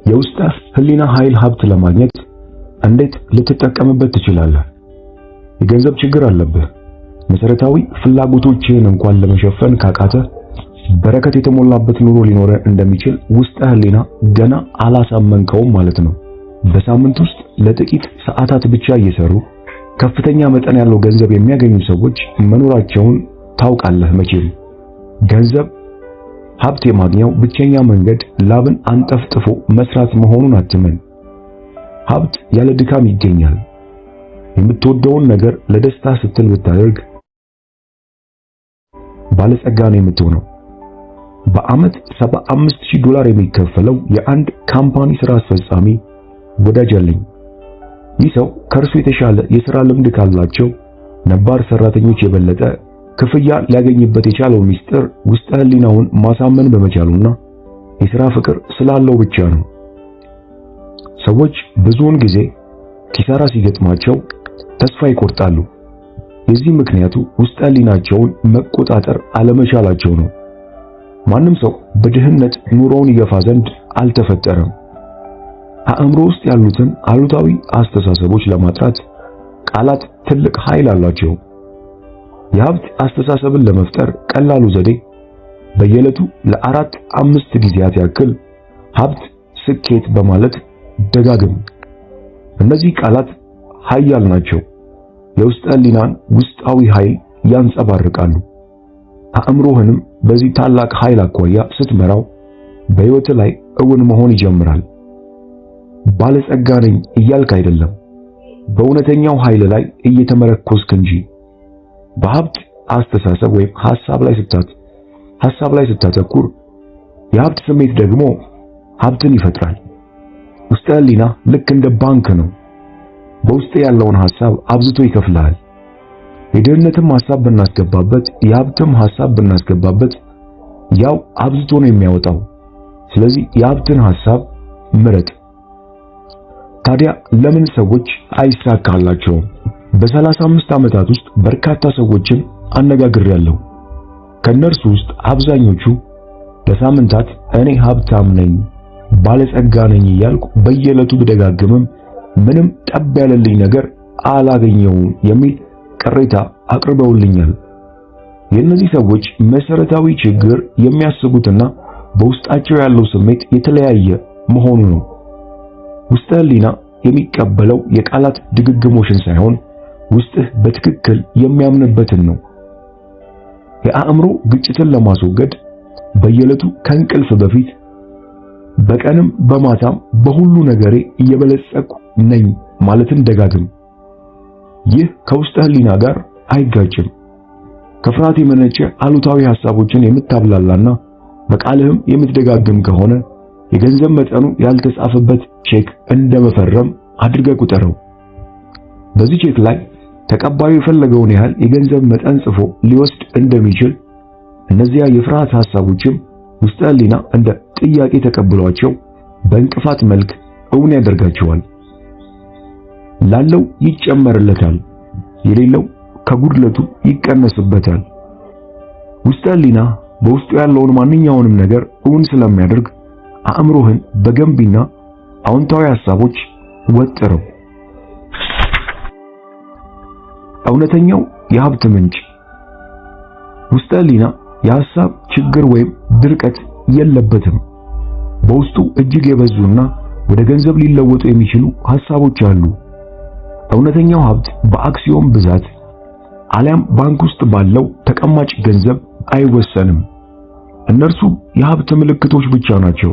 የውስጥ ህሊና ኃይል ሀብት ለማግኘት እንዴት ልትጠቀምበት ትችላለህ? የገንዘብ ችግር አለብህ። መሰረታዊ ፍላጎቶችህን እንኳን ለመሸፈን ካቃተ በረከት የተሞላበት ኑሮ ሊኖር እንደሚችል ውስጥ ህሊና ገና አላሳመንከውም ማለት ነው። በሳምንት ውስጥ ለጥቂት ሰዓታት ብቻ እየሰሩ ከፍተኛ መጠን ያለው ገንዘብ የሚያገኙ ሰዎች መኖራቸውን ታውቃለህ መቼም። ገንዘብ ሀብት የማግኘው ብቸኛ መንገድ ላብን አንጠፍጥፎ መስራት መሆኑን አትመን። ሀብት ያለ ድካም ይገኛል። የምትወደውን ነገር ለደስታ ስትል ብታደርግ ባለጸጋ ነው የምትሆነው። በአመት $75,000 የሚከፈለው የአንድ ካምፓኒ ስራ አስፈጻሚ ወዳጅ አለኝ። ይህ ሰው ከእርሱ የተሻለ የሥራ ልምድ ካላቸው ነባር ሰራተኞች የበለጠ ክፍያ ሊያገኝበት የቻለው ሚስጥር ውስጥ ህሊናውን ማሳመን በመቻሉና የሥራ ፍቅር ስላለው ብቻ ነው። ሰዎች ብዙውን ጊዜ ኪሳራ ሲገጥማቸው ተስፋ ይቆርጣሉ። የዚህ ምክንያቱ ውስጥ ህሊናቸውን መቆጣጠር አለመቻላቸው ነው። ማንም ሰው በድህነት ኑሮውን ይገፋ ዘንድ አልተፈጠረም። አእምሮ ውስጥ ያሉትን አሉታዊ አስተሳሰቦች ለማጥራት ቃላት ትልቅ ኃይል አላቸው። የሀብት አስተሳሰብን ለመፍጠር ቀላሉ ዘዴ በየዕለቱ ለ4-5 ጊዜያት ያክል ሀብት፣ ስኬት በማለት ደጋግም። እነዚህ ቃላት ኃያል ናቸው። የውስጥ ህሊናን ውስጣዊ ኃይል ያንጸባርቃሉ። አእምሮህንም በዚህ ታላቅ ኃይል አኳያ ስትመራው በሕይወት ላይ እውን መሆን ይጀምራል። ባለጸጋ ነኝ እያልክ አይደለም፣ በእውነተኛው ኃይል ላይ እየተመረኮዝክ እንጂ። በሀብት አስተሳሰብ ወይም ሐሳብ ላይ ስታተኩር የሀብት ስሜት ደግሞ ሀብትን ይፈጥራል። ውስጥ ህሊና ልክ እንደ ባንክ ነው። በውስጥ ያለውን ሐሳብ አብዝቶ ይከፍልሃል። የድህነትም ሐሳብ ብናስገባበት የሀብትም ሐሳብ ብናስገባበት ያው አብዝቶ ነው የሚያወጣው። ስለዚህ የሀብትን ሐሳብ ምረጥ። ታዲያ ለምን ሰዎች አይሳካላቸውም? በ35 ዓመታት ውስጥ በርካታ ሰዎችን አነጋግሬያለሁ። ከነርሱ ውስጥ አብዛኞቹ ለሳምንታት እኔ ሀብታም ነኝ፣ ባለጸጋ ነኝ እያልኩ በየዕለቱ ብደጋግምም ምንም ጠብ ያለልኝ ነገር አላገኘውም የሚል ቅሬታ አቅርበውልኛል። የእነዚህ ሰዎች መሰረታዊ ችግር የሚያስቡትና በውስጣቸው ያለው ስሜት የተለያየ መሆኑ ነው። ውስጥ ህሊና የሚቀበለው የቃላት ድግግሞሽን ሳይሆን ውስጥህ በትክክል የሚያምንበትን ነው። የአእምሮ ግጭትን ለማስወገድ በየዕለቱ ከእንቅልፍ በፊት በቀንም በማታም በሁሉ ነገሬ እየበለጸኩ ነኝ ማለትን ደጋግም። ይህ ከውስጥ ህሊና ጋር አይጋጭም። ከፍርሃት የመነጨ አሉታዊ ሐሳቦችን የምታብላላና በቃልህም የምትደጋግም ከሆነ የገንዘብ መጠኑ ያልተጻፈበት ቼክ እንደመፈረም አድርገህ ቁጠረው። በዚህ ቼክ ላይ ተቀባዩ የፈለገውን ያህል የገንዘብ መጠን ጽፎ ሊወስድ እንደሚችል እነዚያ የፍርሃት ሐሳቦችም ውስጥ ህሊና እንደ ጥያቄ ተቀብሏቸው በእንቅፋት መልክ እውን ያደርጋቸዋል። ላለው ይጨመርለታል፣ የሌለው ከጉድለቱ ይቀነስበታል። ውስጥ ህሊና በውስጡ ያለውን ማንኛውንም ነገር እውን ስለሚያደርግ አእምሮህን በገንቢና አዎንታዊ ሐሳቦች ወጥረው። እውነተኛው የሀብት ምንጭ ውስጥ ህሊና የሐሳብ ችግር ወይም ድርቀት የለበትም። በውስጡ እጅግ የበዙና ወደ ገንዘብ ሊለወጡ የሚችሉ ሐሳቦች አሉ። እውነተኛው ሀብት በአክሲዮን ብዛት አሊያም ባንክ ውስጥ ባለው ተቀማጭ ገንዘብ አይወሰንም። እነርሱ የሀብት ምልክቶች ብቻ ናቸው።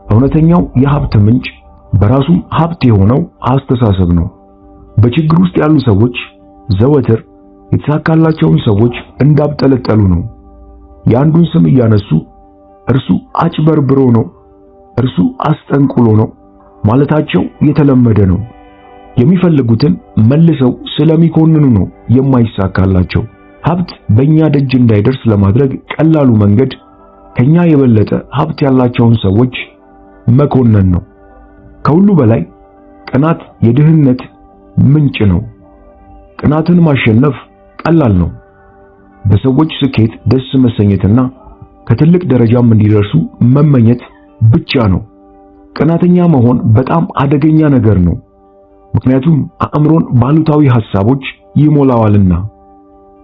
እውነተኛው የሀብት ምንጭ በራሱም ሀብት የሆነው አስተሳሰብ ነው። በችግር ውስጥ ያሉ ሰዎች ዘወትር የተሳካላቸውን ሰዎች እንዳብጠለጠሉ ነው። የአንዱን ስም እያነሱ እርሱ አጭበርብሮ ነው፣ እርሱ አስጠንቁሎ ነው ማለታቸው የተለመደ ነው። የሚፈልጉትን መልሰው ስለሚኮንኑ ነው የማይሳካላቸው። ሀብት በእኛ ደጅ እንዳይደርስ ለማድረግ ቀላሉ መንገድ ከኛ የበለጠ ሀብት ያላቸውን ሰዎች መኮነን ነው። ከሁሉ በላይ ቅናት የድህነት ምንጭ ነው። ቅናትን ማሸነፍ ቀላል ነው። በሰዎች ስኬት ደስ መሰኘትና ከትልቅ ደረጃም እንዲደርሱ መመኘት ብቻ ነው። ቀናተኛ መሆን በጣም አደገኛ ነገር ነው። ምክንያቱም አእምሮን ባሉታዊ ሐሳቦች ይሞላዋልና።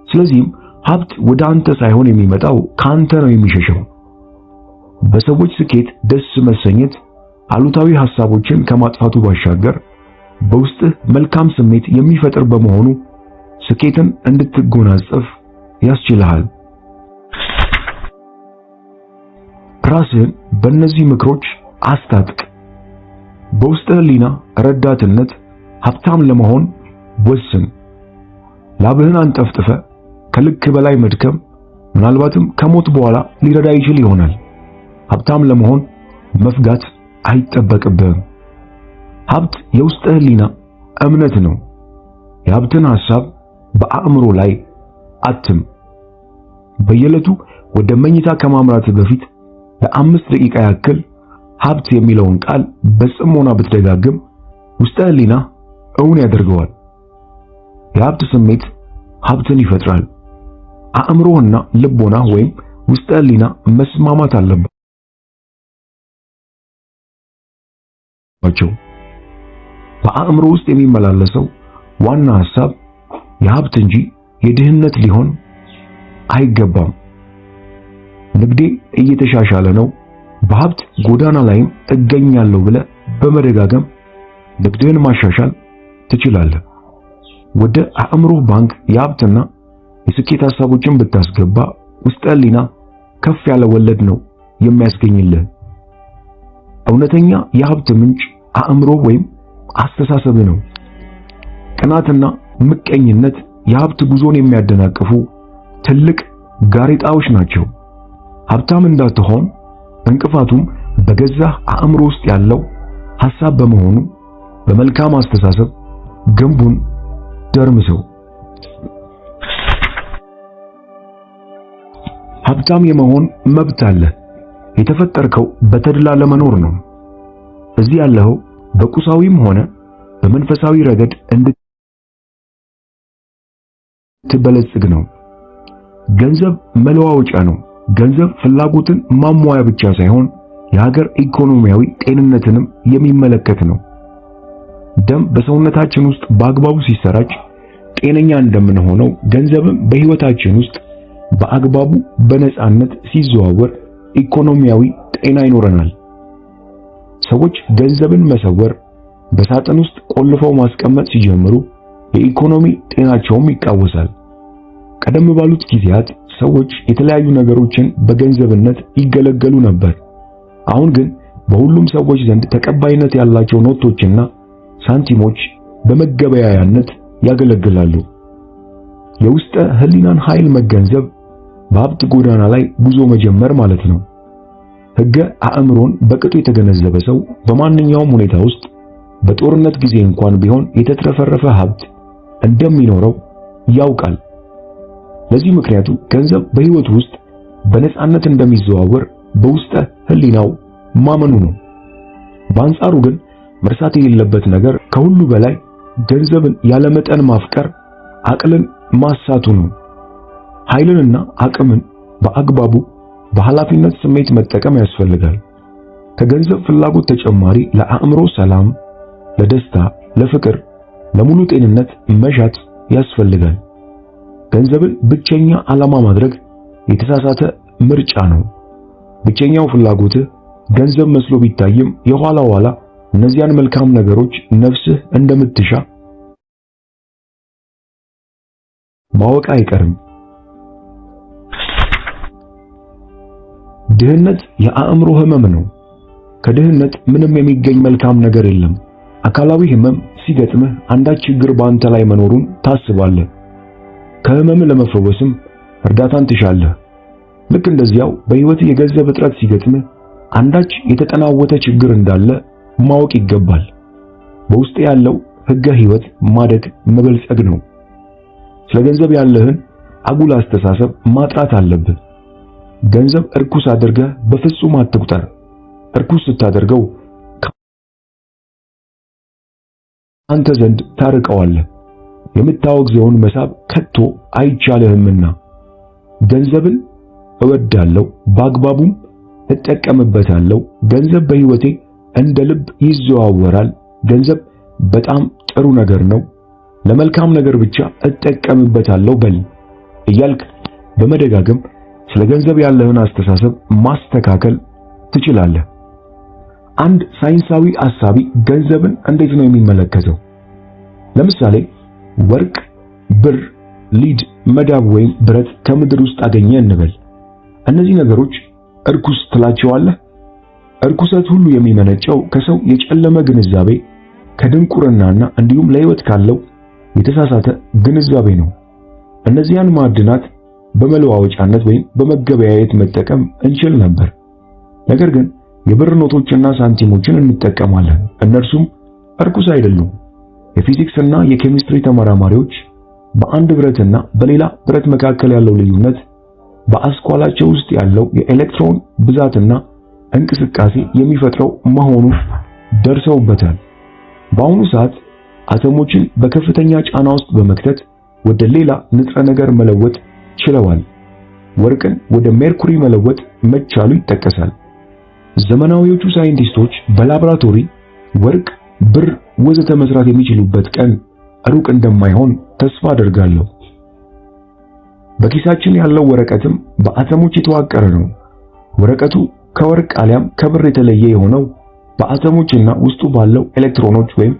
ስለዚህም ሀብት ወደ አንተ ሳይሆን የሚመጣው ካንተ ነው የሚሸሸው። በሰዎች ስኬት ደስ መሰኘት አሉታዊ ሐሳቦችን ከማጥፋቱ ባሻገር በውስጥህ መልካም ስሜት የሚፈጥር በመሆኑ ስኬትን እንድትጎናጸፍ ያስችልሃል። ራስህን በእነዚህ ምክሮች አስታጥቅ። በውስጥ ህሊና ረዳትነት ሀብታም ለመሆን ወስን። ላብህን አንጠፍጥፈ ከልክ በላይ መድከም ምናልባትም ከሞት በኋላ ሊረዳ ይችል ይሆናል። ሀብታም ለመሆን መፍጋት አይጠበቅብህም። ሀብት የውስጥ ህሊና እምነት ነው። የሀብትን ሐሳብ በአእምሮ ላይ አትም። በየዕለቱ ወደ መኝታ ከማምራት በፊት ለ5 ደቂቃ ያክል ሀብት የሚለውን ቃል በጽሞና ብትደጋግም ውስጥ ህሊና እውን ያደርገዋል። የሀብት ስሜት ሀብትን ይፈጥራል። አእምሮህና ልቦና ወይም ውስጥ ህሊና መስማማት አለባቸው። በአእምሮ ውስጥ የሚመላለሰው ዋና ሐሳብ የሀብት እንጂ የድህነት ሊሆን አይገባም። ንግዴ እየተሻሻለ ነው፣ በሀብት ጎዳና ላይም እገኛለሁ ብለህ በመደጋገም ንግድህን ማሻሻል ትችላለህ። ወደ አእምሮ ባንክ የሀብትና የስኬት ሐሳቦችን ብታስገባ ውስጥ ህሊና ከፍ ያለ ወለድ ነው የሚያስገኝልህ። እውነተኛ የሀብት ምንጭ አእምሮ ወይም አስተሳሰብ ነው። ቅናትና ምቀኝነት የሀብት ጉዞን የሚያደናቅፉ ትልቅ ጋሬጣዎች ናቸው። ሀብታም እንዳትሆን እንቅፋቱም በገዛ አእምሮ ውስጥ ያለው ሐሳብ በመሆኑ በመልካም አስተሳሰብ ግንቡን ደርምሰው። ሀብታም የመሆን መብት አለ። የተፈጠርከው በተድላ ለመኖር ነው። እዚህ ያለኸው በቁሳዊም ሆነ በመንፈሳዊ ረገድ እንድትበለጽግ ነው። ገንዘብ መለዋወጫ ነው። ገንዘብ ፍላጎትን ማሟያ ብቻ ሳይሆን የሀገር ኢኮኖሚያዊ ጤንነትንም የሚመለከት ነው። ደም በሰውነታችን ውስጥ በአግባቡ ሲሰራጭ ጤነኛ እንደምንሆነው ገንዘብም በህይወታችን ውስጥ በአግባቡ በነጻነት ሲዘዋወር ኢኮኖሚያዊ ጤና ይኖረናል። ሰዎች ገንዘብን መሰወር፣ በሳጥን ውስጥ ቆልፈው ማስቀመጥ ሲጀምሩ የኢኮኖሚ ጤናቸውም ይቃወሳል። ቀደም ባሉት ጊዜያት ሰዎች የተለያዩ ነገሮችን በገንዘብነት ይገለገሉ ነበር። አሁን ግን በሁሉም ሰዎች ዘንድ ተቀባይነት ያላቸው ኖቶችና ሳንቲሞች በመገበያያነት ያገለግላሉ። የውስጥ ህሊናን ኃይል መገንዘብ በሀብት ጎዳና ላይ ጉዞ መጀመር ማለት ነው። ሕገ አእምሮን በቅጡ የተገነዘበ ሰው በማንኛውም ሁኔታ ውስጥ በጦርነት ጊዜ እንኳን ቢሆን የተትረፈረፈ ሀብት እንደሚኖረው ያውቃል። ለዚህ ምክንያቱ ገንዘብ በህይወቱ ውስጥ በነጻነት እንደሚዘዋወር በውስጥ ህሊናው ማመኑ ነው። በአንጻሩ ግን መርሳት የሌለበት ነገር ከሁሉ በላይ ገንዘብን ያለመጠን ማፍቀር አቅልን ማሳቱ ነው። ኃይልንና አቅምን በአግባቡ በኃላፊነት ስሜት መጠቀም ያስፈልጋል። ከገንዘብ ፍላጎት ተጨማሪ ለአእምሮ ሰላም፣ ለደስታ፣ ለፍቅር፣ ለሙሉ ጤንነት መሻት ያስፈልጋል። ገንዘብን ብቸኛ ዓላማ ማድረግ የተሳሳተ ምርጫ ነው። ብቸኛው ፍላጎትህ ገንዘብ መስሎ ቢታይም የኋላ ኋላ እነዚያን መልካም ነገሮች ነፍስህ እንደምትሻ ማወቅ አይቀርም። ድህነት የአእምሮ ህመም ነው። ከድህነት ምንም የሚገኝ መልካም ነገር የለም። አካላዊ ህመም ሲገጥምህ አንዳች ችግር በአንተ ላይ መኖሩን ታስባለህ። ከህመም ለመፈወስም እርዳታን ትሻለህ። ልክ እንደዚያው በህይወት የገንዘብ እጥረት ሲገጥምህ አንዳች የተጠናወተ ችግር እንዳለ ማወቅ ይገባል። በውስጥ ያለው ህገ ህይወት ማደግ መበልጸግ ነው። ስለ ገንዘብ ያለህን አጉል አስተሳሰብ ማጥራት አለብህ። ገንዘብ እርኩስ አድርገህ በፍጹም አትቁጠር። እርኩስ ስታደርገው አንተ ዘንድ ታርቀዋለህ። የምታወግዘውን መሳብ ከቶ አይቻልህምና። ገንዘብን እወዳለሁ፣ በአግባቡም እጠቀምበታለሁ። ገንዘብ በህይወቴ እንደ ልብ ይዘዋወራል። ገንዘብ በጣም ጥሩ ነገር ነው፣ ለመልካም ነገር ብቻ እጠቀምበታለሁ በል እያልክ በመደጋገም ስለ ገንዘብ ያለህን አስተሳሰብ ማስተካከል ትችላለህ። አንድ ሳይንሳዊ አሳቢ ገንዘብን እንዴት ነው የሚመለከተው? ለምሳሌ ወርቅ፣ ብር፣ ሊድ፣ መዳብ ወይም ብረት ከምድር ውስጥ አገኘ እንበል። እነዚህ ነገሮች እርኩስ ትላቸዋለህ? እርኩሰት ሁሉ የሚመነጨው ከሰው የጨለመ ግንዛቤ፣ ከድንቁርናና እንዲሁም ለሕይወት ካለው የተሳሳተ ግንዛቤ ነው። እነዚያን ማዕድናት በመለዋወጫነት ወይም በመገበያየት መጠቀም እንችል ነበር። ነገር ግን የብር ኖቶችና ሳንቲሞችን እንጠቀማለን። እነርሱም እርኩስ አይደሉም። የፊዚክስ እና የኬሚስትሪ ተመራማሪዎች በአንድ ብረትና በሌላ ብረት መካከል ያለው ልዩነት በአስኳላቸው ውስጥ ያለው የኤሌክትሮን ብዛትና እንቅስቃሴ የሚፈጥረው መሆኑን ደርሰውበታል። በአሁኑ ሰዓት አተሞችን በከፍተኛ ጫና ውስጥ በመክተት ወደ ሌላ ንጥረ ነገር መለወጥ ችለዋል። ወርቅን ወደ ሜርኩሪ መለወጥ መቻሉ ይጠቀሳል። ዘመናዊዎቹ ሳይንቲስቶች በላቦራቶሪ ወርቅ፣ ብር ወዘተ መስራት የሚችሉበት ቀን ሩቅ እንደማይሆን ተስፋ አደርጋለሁ። በኪሳችን ያለው ወረቀትም በአተሞች የተዋቀረ ነው። ወረቀቱ ከወርቅ አሊያም ከብር የተለየ የሆነው በአተሞችና ውስጡ ባለው ኤሌክትሮኖች ወይም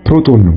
ፕሮቶን ነው።